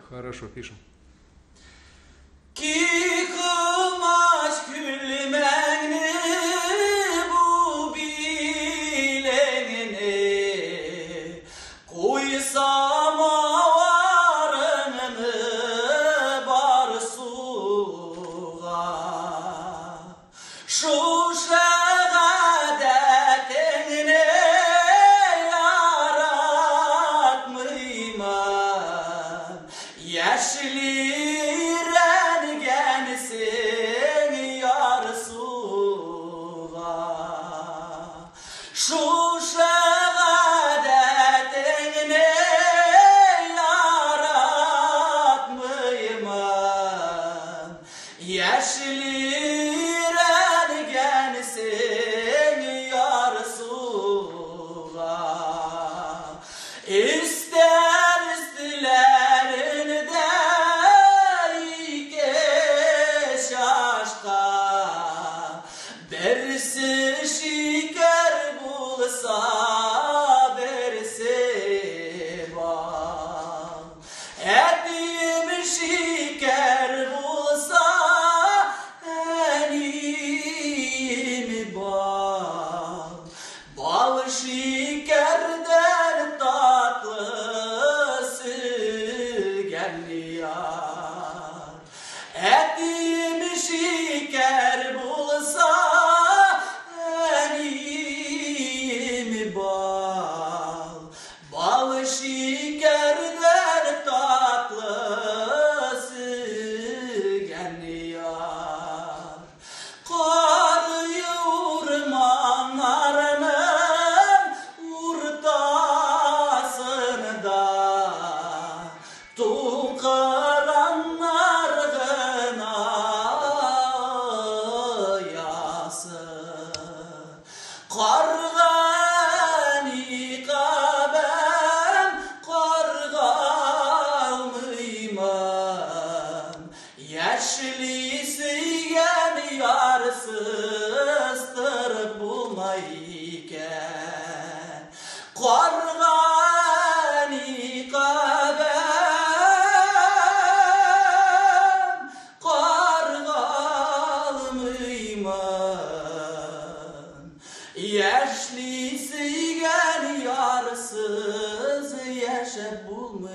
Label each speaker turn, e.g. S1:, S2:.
S1: Хорошо, пишем.
S2: Ki kılmaz gülmeni bu bilenini koysam avarını bar suğa şu şehadetini yaratmıyman yaşlı şu şehadetini yaratmıyman yaşlı rengensin yarsuğa İster istilerinde iki şaşka dersi şeker bulsa verse bal ettiğim şeker bulsa enim bal bal şekerden tatlısı geliyor ettiğim şeker bulsa bal şekerden tatlısı geliyor kar yurmanlarının ortasında tukaranlar gına yası kargani kabem kargalmıyman yaşlısı yen yarsızdır bulmayken kargani kabem kargalmıyman yaşlısı yen yarsız yaşa bulmayken